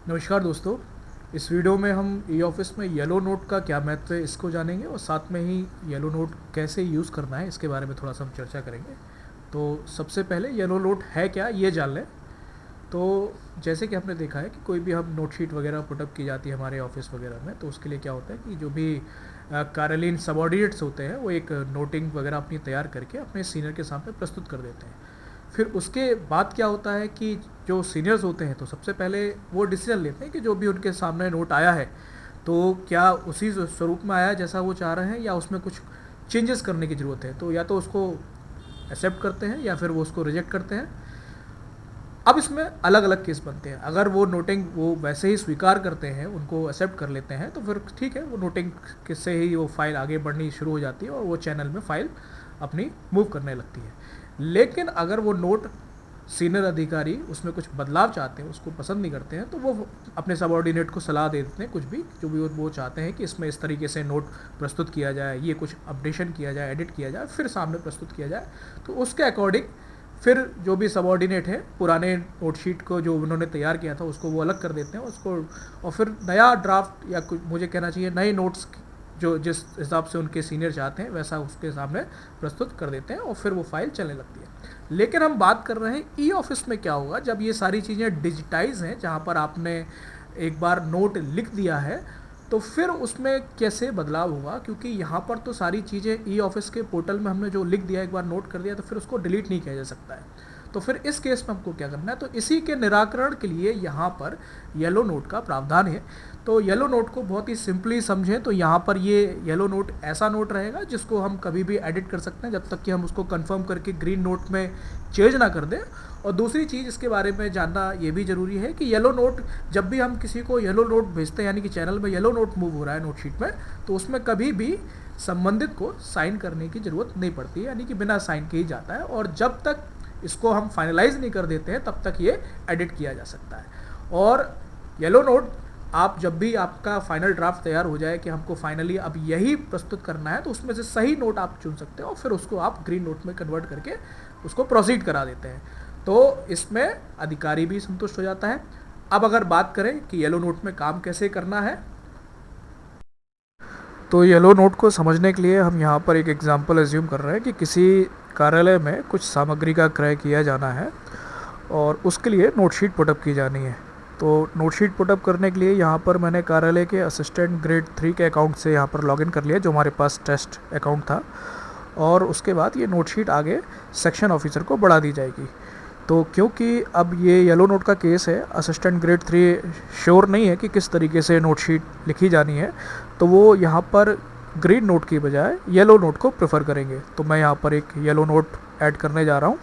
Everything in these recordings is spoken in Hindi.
नमस्कार दोस्तों। इस वीडियो में हम ई ऑफिस में येलो नोट का क्या महत्व है इसको जानेंगे और साथ में ही येलो नोट कैसे यूज़ करना है इसके बारे में थोड़ा सा हम चर्चा करेंगे। तो सबसे पहले येलो नोट है क्या ये जान लें। तो जैसे कि आपने देखा है कि कोई भी हम नोट शीट वगैरह पुटअप की जाती है हमारे ऑफिस वगैरह में, तो उसके लिए क्या होता है कि जो भी कार्यालयीन सबॉर्डिनेट्स होते हैं वो एक नोटिंग वगैरह अपनी तैयार करके अपने सीनियर के सामने प्रस्तुत कर देते हैं। फिर उसके बाद क्या होता है कि जो सीनियर्स होते हैं तो सबसे पहले वो डिसीजन लेते हैं कि जो भी उनके सामने नोट आया है तो क्या उसी स्वरूप में आया जैसा वो चाह रहे हैं या उसमें कुछ चेंजेस करने की ज़रूरत है। तो या तो उसको एक्सेप्ट करते हैं या फिर वो उसको रिजेक्ट करते हैं। अब इसमें अलग अलग केस बनते हैं। अगर वो नोटिंग वो वैसे ही स्वीकार करते हैं, उनको एक्सेप्ट कर लेते हैं, तो फिर ठीक है, वो नोटिंग से ही वो फाइल आगे बढ़नी शुरू हो जाती है और वो चैनल में फाइल अपनी मूव करने लगती है। लेकिन अगर वो नोट सीनियर अधिकारी उसमें कुछ बदलाव चाहते हैं, उसको पसंद नहीं करते हैं, तो वो अपने सबॉर्डिनेट को सलाह दे देते हैं, कुछ भी जो भी वो चाहते हैं कि इसमें इस तरीके से नोट प्रस्तुत किया जाए, ये कुछ अपडेशन किया जाए, एडिट किया जाए, फिर सामने प्रस्तुत किया जाए। तो उसके अकॉर्डिंग फिर जो भी सबॉर्डिनेट है पुराने नोटशीट को जो उन्होंने तैयार किया था उसको वो अलग कर देते हैं उसको, और फिर नया ड्राफ्ट या कुछ मुझे कहना चाहिए नए नोट्स जो जिस हिसाब से उनके सीनियर चाहते हैं वैसा उसके सामने प्रस्तुत कर देते हैं और फिर वो फाइल चलने लगती है। लेकिन हम बात कर रहे हैं ई ऑफिस में क्या होगा जब ये सारी चीज़ें डिजिटाइज हैं, जहाँ पर आपने एक बार नोट लिख दिया है तो फिर उसमें कैसे बदलाव होगा, क्योंकि यहाँ पर तो सारी चीज़ें ई ऑफिस के पोर्टल में हमने जो लिख दिया एक बार नोट कर दिया तो फिर उसको डिलीट नहीं किया जा सकता है। तो फिर इस केस में हमको क्या करना है, तो इसी के निराकरण के लिए यहाँ पर येलो नोट का प्रावधान है। तो येलो नोट को बहुत ही सिंपली समझें तो यहाँ पर ये येलो नोट ऐसा नोट रहेगा जिसको हम कभी भी एडिट कर सकते हैं जब तक कि हम उसको कंफर्म करके ग्रीन नोट में चेंज ना कर दें। और दूसरी चीज़ इसके बारे में जानना ये भी ज़रूरी है कि येलो नोट जब भी हम किसी को येलो नोट भेजते हैं, यानी कि चैनल में येलो नोट मूव हो रहा है नोटशीट में, तो उसमें कभी भी संबंधित को साइन करने की ज़रूरत नहीं पड़ती है, यानी कि बिना साइन के ही जाता है। और जब तक इसको हम फाइनलाइज नहीं कर देते हैं तब तक ये एडिट किया जा सकता है। और येलो नोट आप जब भी आपका फाइनल ड्राफ्ट तैयार हो जाए कि हमको फाइनली अब यही प्रस्तुत करना है, तो उसमें से सही नोट आप चुन सकते हो और फिर उसको आप ग्रीन नोट में कन्वर्ट करके उसको प्रोसीड करा देते हैं। तो इसमें अधिकारी भी संतुष्ट हो जाता है। अब अगर बात करें कि येलो नोट में काम कैसे करना है, तो येलो नोट को समझने के लिए हम यहाँ पर एक एग्जांपल एज्यूम कर रहे हैं कि किसी कार्यालय में कुछ सामग्री का क्रय किया जाना है और उसके लिए नोटशीट पुटअप की जानी है। तो नोटशीट पुटअप करने के लिए यहाँ पर मैंने कार्यालय के असिस्टेंट ग्रेड 3 के अकाउंट से यहाँ पर लॉगिन कर लिया जो हमारे पास टेस्ट अकाउंट था, और उसके बाद ये नोटशीट आगे सेक्शन ऑफिसर को बढ़ा दी जाएगी। तो क्योंकि अब ये येलो नोट का केस है, असिस्टेंट ग्रेड 3 श्योर नहीं है कि किस तरीके से नोटशीट लिखी जानी है, तो वो यहाँ पर ग्रीन नोट की बजाय येलो नोट को प्रेफर करेंगे। तो मैं यहाँ पर एक येलो नोट ऐड करने जा रहा हूँ।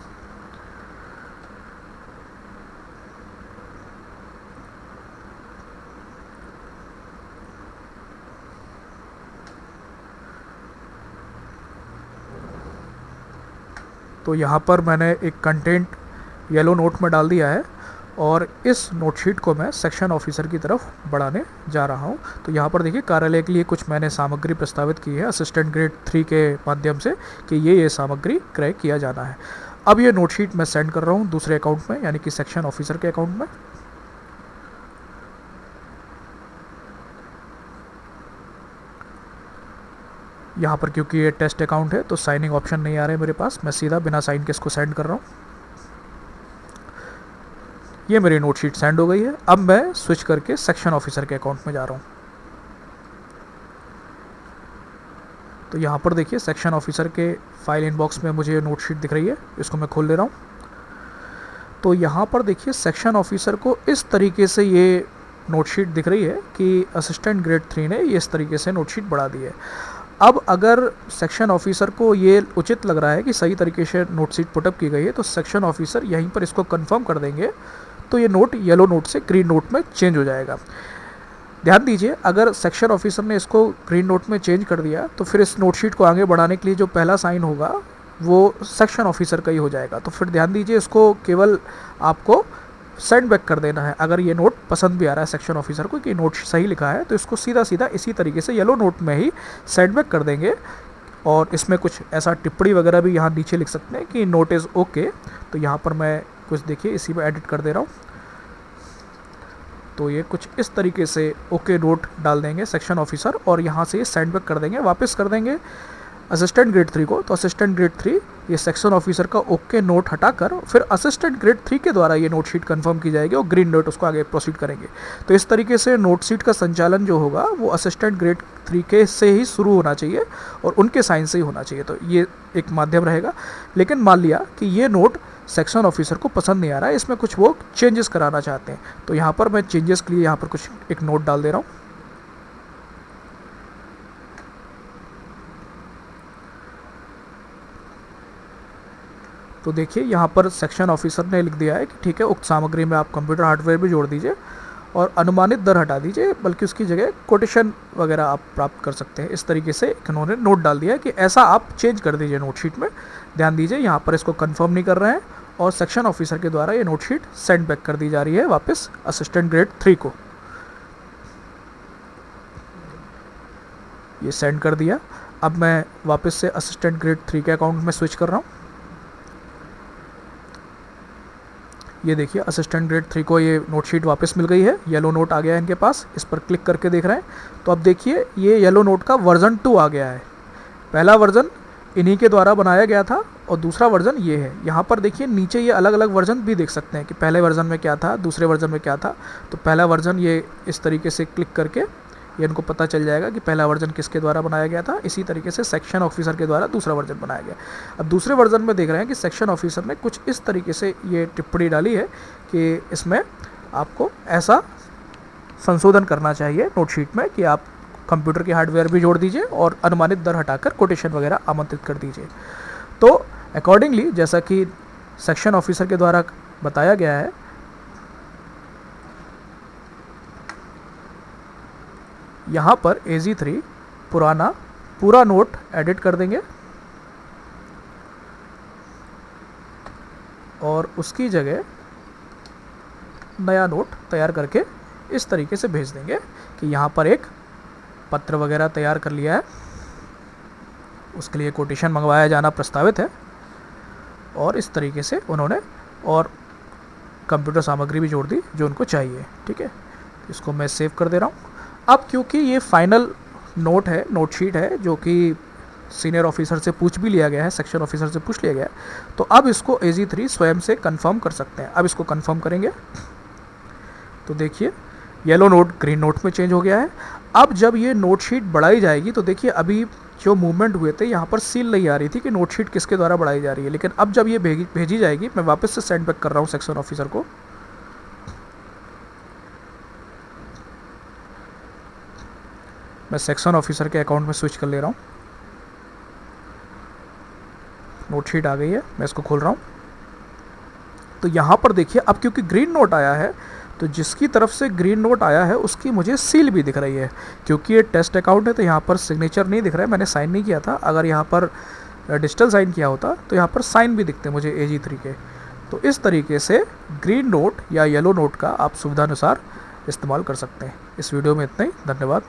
तो यहाँ पर मैंने एक कंटेंट येलो नोट में डाल दिया है और इस नोटशीट को मैं सेक्शन ऑफिसर की तरफ बढ़ाने जा रहा हूँ। तो यहाँ पर देखिए कार्यालय के लिए कुछ मैंने सामग्री प्रस्तावित की है असिस्टेंट ग्रेड 3 के माध्यम से कि ये सामग्री क्रय किया जाना है। अब ये नोटशीट मैं सेंड कर रहा हूँ दूसरे अकाउंट में, यानी कि सेक्शन ऑफिसर के अकाउंट में। यहाँ पर क्योंकि ये टेस्ट अकाउंट है तो साइनिंग ऑप्शन नहीं आ रहा है मेरे पास, मैं सीधा बिना साइन के इसको सेंड कर रहा हूँ। ये मेरी नोटशीट सेंड हो गई है। अब मैं स्विच करके सेक्शन ऑफिसर के अकाउंट में जा रहा हूँ। तो यहाँ पर देखिए सेक्शन ऑफिसर के फाइल इनबॉक्स में मुझे नोटशीट दिख रही है, इसको मैं खोल ले रहा हूँ। तो यहाँ पर देखिए सेक्शन ऑफिसर को इस तरीके से ये नोटशीट दिख रही है कि असिस्टेंट ग्रेड 3 ने ये इस तरीके से नोटशीट बढ़ा दी है। अब अगर सेक्शन ऑफिसर को ये उचित लग रहा है कि सही तरीके से नोटशीट पुटअप की गई है, तो सेक्शन ऑफिसर यहीं पर इसको कंफर्म कर देंगे, तो ये नोट येलो नोट से ग्रीन नोट में चेंज हो जाएगा। ध्यान दीजिए, अगर सेक्शन ऑफिसर ने इसको ग्रीन नोट में चेंज कर दिया तो फिर इस नोटशीट को आगे बढ़ाने के लिए जो पहला साइन होगा वो सेक्शन ऑफिसर का ही हो जाएगा। तो फिर ध्यान दीजिए, इसको केवल आपको सेंड बैक कर देना है। अगर ये नोट पसंद भी आ रहा है सेक्शन ऑफिसर को कि नोट सही लिखा है, तो इसको सीधा सीधा इसी तरीके से येलो नोट में ही सेंड बैक कर देंगे। और इसमें कुछ ऐसा टिप्पणी वगैरह भी यहाँ नीचे लिख सकते हैं कि नोट इज़ ओके। तो यहाँ पर मैं कुछ देखिए इसी में एडिट कर दे रहा हूँ। तो ये कुछ इस तरीके से ओके नोट डाल देंगे सेक्शन ऑफिसर, और यहाँ से ये सेंड बैक कर देंगे, वापस कर देंगे असिस्टेंट ग्रेड 3 को। तो असिस्टेंट ग्रेड 3 ये सेक्शन ऑफिसर का ओके नोट हटाकर फिर असिस्टेंट ग्रेड 3 के द्वारा ये नोट शीट कंफर्म की जाएगी और ग्रीन नोट उसको आगे प्रोसीड करेंगे। तो इस तरीके से नोट शीट का संचालन जो होगा वो असिस्टेंट ग्रेड 3 के से ही शुरू होना चाहिए और उनके साइन से ही होना चाहिए। तो ये एक माध्यम रहेगा। लेकिन मान लिया कि ये नोट सेक्शन ऑफिसर को पसंद नहीं आ रहा है, इसमें कुछ वो चेंजेस कराना चाहते हैं, तो यहाँ पर मैं चेंजेस के लिए यहाँ पर कुछ एक नोट डाल दे रहा हूँ। तो देखिए यहाँ पर सेक्शन ऑफिसर ने लिख दिया है कि ठीक है, उक्त सामग्री में आप कंप्यूटर हार्डवेयर भी जोड़ दीजिए और अनुमानित दर हटा दीजिए, बल्कि उसकी जगह कोटेशन वगैरह आप प्राप्त कर सकते हैं। इस तरीके से इन्होंने नोट डाल दिया है कि ऐसा आप चेंज कर दीजिए नोट शीट में। ध्यान दीजिए यहाँ पर इसको कंफर्म नहीं कर रहे हैं और सेक्शन ऑफिसर के द्वारा ये नोट शीट सेंड बैक कर दी जा रही है वापस असिस्टेंट ग्रेड 3 को। ये सेंड कर दिया। अब मैं वापस से असिस्टेंट ग्रेड 3 के अकाउंट में स्विच कर रहा हूँ। ये देखिए असिस्टेंट ग्रेड 3 को ये नोट शीट वापस मिल गई है, येलो नोट आ गया है इनके पास। इस पर क्लिक करके देख रहे हैं तो अब देखिए ये येलो नोट का वर्जन 2 आ गया है। पहला वर्जन इन्हीं के द्वारा बनाया गया था और दूसरा वर्जन ये है। यहाँ पर देखिए नीचे ये अलग अलग वर्जन भी देख सकते हैं कि पहले वर्जन में क्या था, दूसरे वर्जन में क्या था। तो पहला वर्जन ये इस तरीके से क्लिक करके ये इनको पता चल जाएगा कि पहला वर्जन किसके द्वारा बनाया गया था। इसी तरीके से सेक्शन ऑफिसर के द्वारा दूसरा वर्जन बनाया गया। अब दूसरे वर्जन में देख रहे हैं कि सेक्शन ऑफिसर ने कुछ इस तरीके से ये टिप्पणी डाली है कि इसमें आपको ऐसा संशोधन करना चाहिए नोट शीट में कि आप कंप्यूटर की हार्डवेयर भी जोड़ दीजिए और अनुमानित दर हटाकर कोटेशन वगैरह आमंत्रित कर दीजिए। तो अकॉर्डिंगली जैसा कि सेक्शन ऑफिसर के द्वारा बताया गया है, यहाँ पर AG3 पूरा नोट एडिट कर देंगे और उसकी जगह नया नोट तैयार करके इस तरीके से भेज देंगे कि यहाँ पर एक पत्र वगैरह तैयार कर लिया है, उसके लिए कोटेशन मंगवाया जाना प्रस्तावित है और इस तरीके से उन्होंने और कंप्यूटर सामग्री भी जोड़ दी जो उनको चाहिए। ठीक है, इसको मैं सेव कर दे रहा हूँ। अब क्योंकि ये फाइनल नोट है, नोट शीट है, जो कि सीनियर ऑफिसर से पूछ भी लिया गया है, सेक्शन ऑफिसर से पूछ लिया गया है, तो अब इसको AG3 स्वयं से कंफर्म कर सकते हैं। अब इसको कंफर्म करेंगे तो देखिए येलो नोट ग्रीन नोट में चेंज हो गया है। अब जब ये नोट शीट बढ़ाई जाएगी तो देखिए अभी जो मूवमेंट हुए थे यहाँ पर सील नहीं आ रही थी कि नोट शीट किसके द्वारा बढ़ाई जा रही है, लेकिन अब जब ये भेजी जाएगी, मैं वापस से सेंड बैक कर रहा हूँ सेक्शन ऑफिसर को। मैं सेक्शन ऑफिसर के अकाउंट में स्विच कर ले रहा हूँ। नोट शीट आ गई है, मैं इसको खोल रहा हूँ। तो यहाँ पर देखिए अब क्योंकि ग्रीन नोट आया है तो जिसकी तरफ से ग्रीन नोट आया है उसकी मुझे सील भी दिख रही है। क्योंकि ये टेस्ट अकाउंट है तो यहाँ पर सिग्नेचर नहीं दिख रहा है, मैंने साइन नहीं किया था। अगर यहाँ पर डिजिटल साइन किया होता तो यहाँ पर साइन भी दिखते मुझे AG3 के। तो इस तरीके से ग्रीन नोट या येलो नोट का आप सुविधानुसार इस्तेमाल कर सकते हैं। इस वीडियो में इतना ही, धन्यवाद।